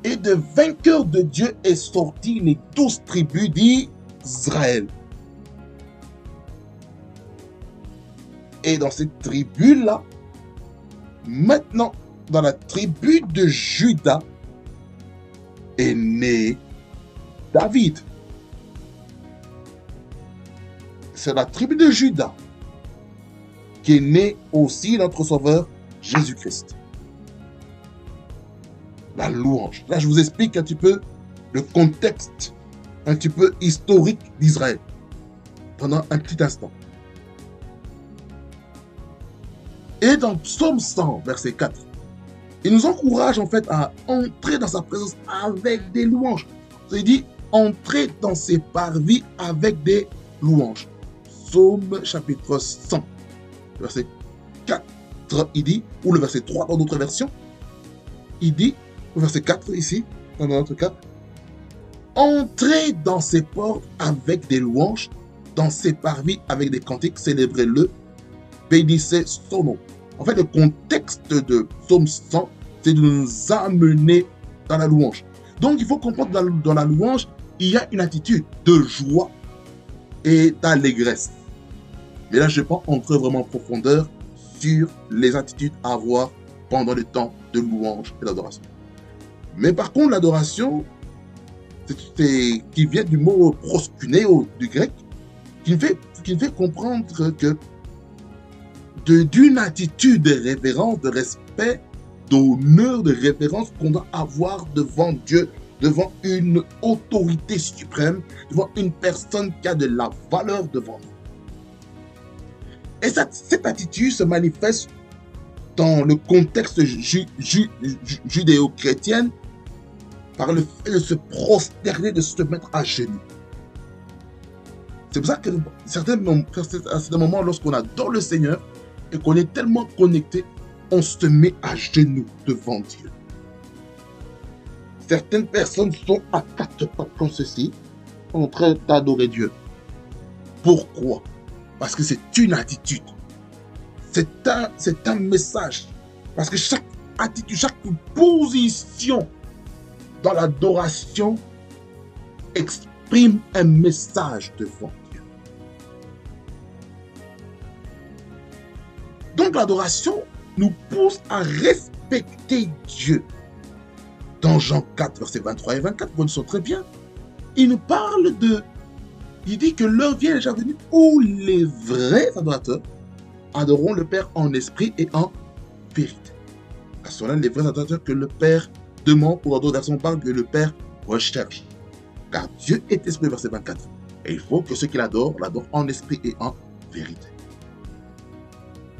S1: Et de vainqueur de Dieu est sorti les 12 tribus d'Israël. Et dans cette tribu-là, maintenant, dans la tribu de Juda, est né David. C'est la tribu de Juda qui est né aussi notre Sauveur Jésus-Christ. La louange. Là, je vous explique un petit peu le contexte, un petit peu historique d'Israël pendant un petit instant. Et dans Psaume 100, verset 4, il nous encourage en fait à entrer dans sa présence avec des louanges. Il dit, entrer dans ses parvis avec des louanges. Psaume chapitre 100, verset 4, il dit, ou le verset 3 dans d'autres versions, il dit, au verset 4 ici, dans notre cas, entrez dans ses portes avec des louanges, dans ses parvis avec des cantiques, célébrez-le, bénissez son nom. En fait, le contexte de Psaume 100, c'est de nous amener dans la louange. Donc, il faut comprendre que dans la louange, il y a une attitude de joie et d'allégresse. Mais là, je ne vais pas entrer vraiment en profondeur sur les attitudes à avoir pendant le temps de louange et d'adoration. Mais par contre, l'adoration, qui vient du mot proskuneo du grec, qui fait comprendre que d'une attitude de révérence, de respect, d'honneur, de révérence qu'on doit avoir devant Dieu, devant une autorité suprême, devant une personne qui a de la valeur devant nous. Et cette attitude se manifeste dans le contexte judéo-chrétien par le fait de se prosterner, de se mettre à genoux. C'est pour ça que à certains moments, lorsqu'on adore le Seigneur et qu'on est tellement connecté, on se met à genoux devant Dieu. Certaines personnes sont à quatre pattes comme ceci, en train d'adorer Dieu. Pourquoi? Parce que c'est une attitude. C'est un message. Parce que chaque attitude, chaque position dans l'adoration exprime un message devant Dieu. Donc l'adoration nous pousse à respecter Dieu. Dans Jean 4, versets 23 et 24, vous le savez très bien, il nous parle il dit que l'heure vient déjà venue où les vrais adorateurs adoreront le Père en esprit et en vérité. À cela, les vrais adorateurs que le Père demande, pour d'autres versions, on parle que le Père recherche. Car Dieu est esprit, verset 24. Et il faut que ceux qui l'adorent en esprit et en vérité.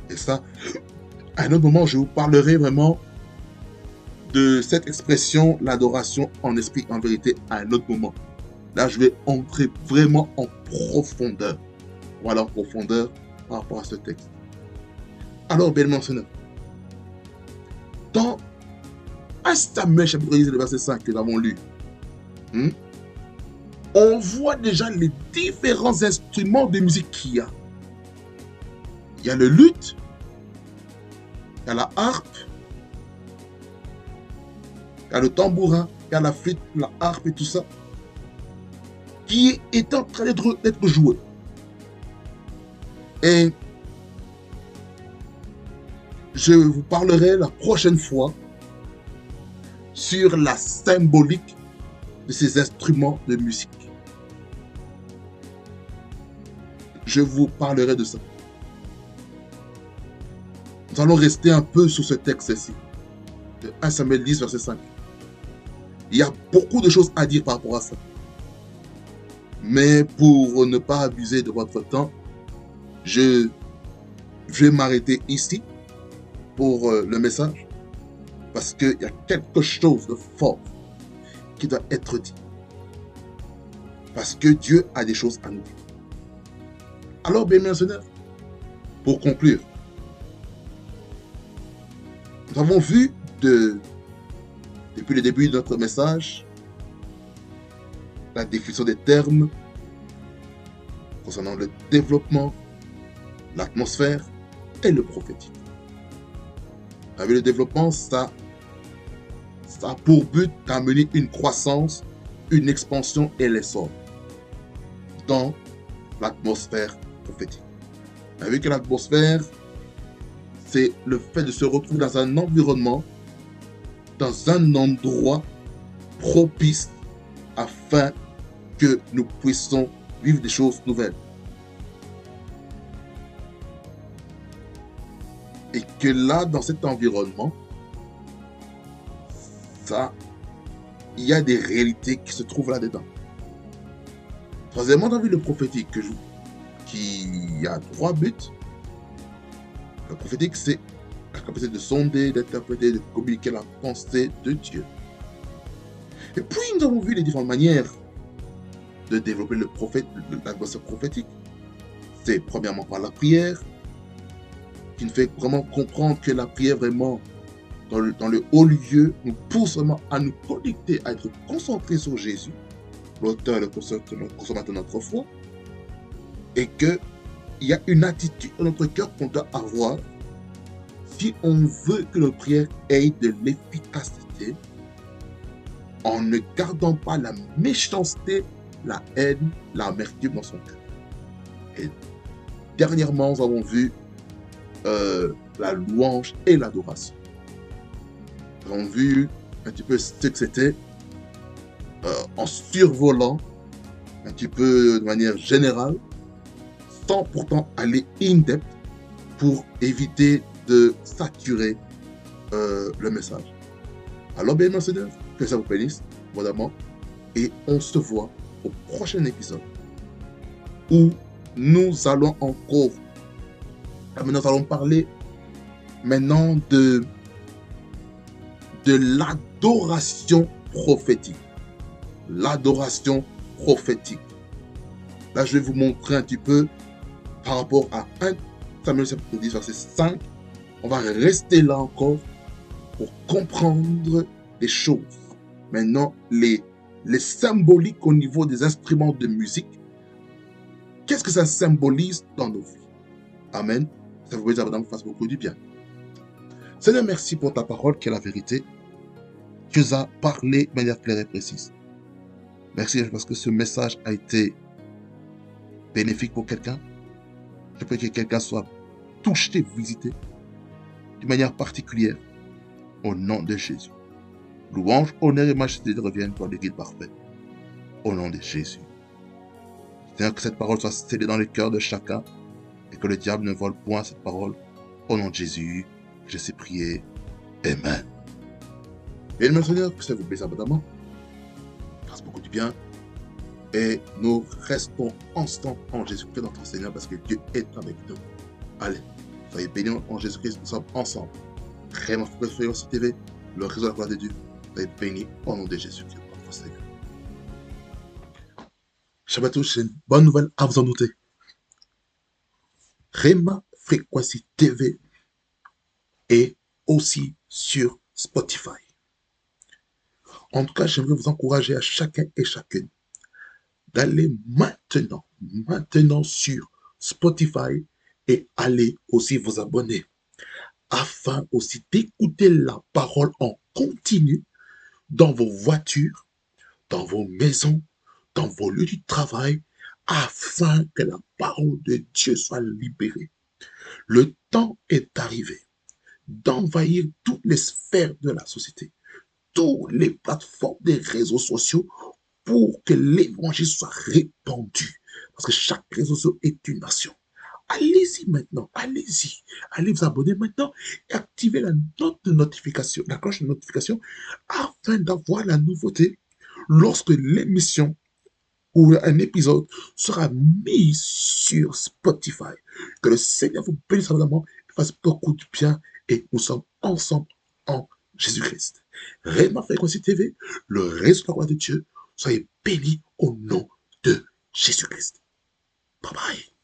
S1: Et ça, à un autre moment, je vous parlerai vraiment de cette expression, l'adoration en esprit et en vérité, à un autre moment. Là, je vais entrer vraiment en profondeur. Voilà, en profondeur par rapport à ce texte. Alors, bien mentionné, dans 1 Samuel, chapitre 10, le verset 5 que nous avons lu, on voit déjà les différents instruments de musique qu'il y a. Il y a le luth, il y a la harpe, il y a le tambourin, il y a la flûte, la harpe et tout ça, qui est en train d'être joué. Et je vous parlerai la prochaine fois sur la symbolique de ces instruments de musique. Je vous parlerai de ça. Nous allons rester un peu sur ce texte-ci, de 1 Samuel 10, verset 5. Il y a beaucoup de choses à dire par rapport à ça. Mais pour ne pas abuser de votre temps, je vais m'arrêter ici pour le message, parce qu'il y a quelque chose de fort qui doit être dit. Parce que Dieu a des choses à nous dire. Alors, bien mentionnaires, pour conclure, nous avons vu depuis le début de notre message la définition des termes concernant le développement, l'atmosphère et le prophétique. Avec le développement, ça a pour but d'amener une croissance, une expansion et l'essor dans l'atmosphère prophétique. Avec l'atmosphère, c'est le fait de se retrouver dans un environnement, dans un endroit propice afin que nous puissions vivre des choses nouvelles. Et que là, dans cet environnement, il y a des réalités qui se trouvent là-dedans. Troisièmement, dans le prophétique, qui a 3 buts. Le prophétique, c'est la capacité de sonder, d'interpréter, de communiquer la pensée de Dieu. Et puis, nous avons vu les différentes manières de développer l'atmosphère prophétique. C'est premièrement par la prière, qui nous fait vraiment comprendre que la prière, vraiment, dans le haut lieu, nous pousse vraiment à nous connecter, à être concentrés sur Jésus, l'auteur et le consommateur de notre foi, et qu'il y a une attitude dans notre cœur qu'on doit avoir si on veut que notre prière ait de l'efficacité, en ne gardant pas la méchanceté, la haine, l'amertume dans son cœur. Et dernièrement, nous avons vu la louange et l'adoration. Nous avons vu un petit peu ce que c'était en survolant un petit peu de manière générale, sans pourtant aller in-depth pour éviter de saturer le message. Alors, bien messieurs, que ça vous bénisse, abondamment, et on se voit au prochain épisode où nous allons encore, nous allons parler maintenant de l'adoration prophétique. L'adoration prophétique. Là, je vais vous montrer un petit peu par rapport à 1 Samuel chapitre 10, verset 5. On va rester là encore pour comprendre les choses. Maintenant, les symboliques au niveau des instruments de musique. Qu'est-ce que ça symbolise dans nos vies? Amen. Ça vous fasse beaucoup du bien. Seigneur, merci pour ta parole qui est la vérité. Tu nous as parlé de manière claire et précise. Merci parce que ce message a été bénéfique pour quelqu'un. Je prie que quelqu'un soit touché, visité de manière particulière au nom de Jésus. Louange, honneur et majesté reviennent pour le guide parfait. Au nom de Jésus. Seigneur, que cette parole soit scellée dans le cœur de chacun et que le diable ne vole point cette parole. Au nom de Jésus, je sais prier. Amen. Et le Seigneur, que ça vous plaise abondamment, fasse beaucoup du bien. Et nous restons ensemble en Jésus-Christ, notre Seigneur, parce que Dieu est avec nous. Allez, soyez bénis en Jésus-Christ, nous sommes ensemble. Vraiment, soyez sur TV, le réseau de la gloire de Dieu. Soyez bénis au nom de Jésus-Christ, notre Seigneur. Shabbat tous, j'ai une bonne nouvelle à vous annoncer. Rema Frequency TV est aussi sur Spotify. En tout cas, j'aimerais vous encourager à chacun et chacune d'aller maintenant sur Spotify et aller aussi vous abonner afin aussi d'écouter la parole en continu dans vos voitures, dans vos maisons, dans vos lieux de travail, afin que la parole de Dieu soit libérée. Le temps est arrivé d'envahir toutes les sphères de la société, toutes les plateformes des réseaux sociaux pour que l'évangile soit répandu. Parce que chaque réseau social est une nation. Allez-y maintenant, allez-y. Allez vous abonner maintenant et activez la note de notification, la cloche de notification, afin d'avoir la nouveauté lorsque l'émission ou un épisode sera mis sur Spotify. Que le Seigneur vous bénisse abondamment et fasse beaucoup de bien et nous sommes ensemble en Jésus-Christ. Réellement Fréquency TV, le réseau de la gloire de Dieu, soyez bénis au nom de Jésus-Christ. Bye bye.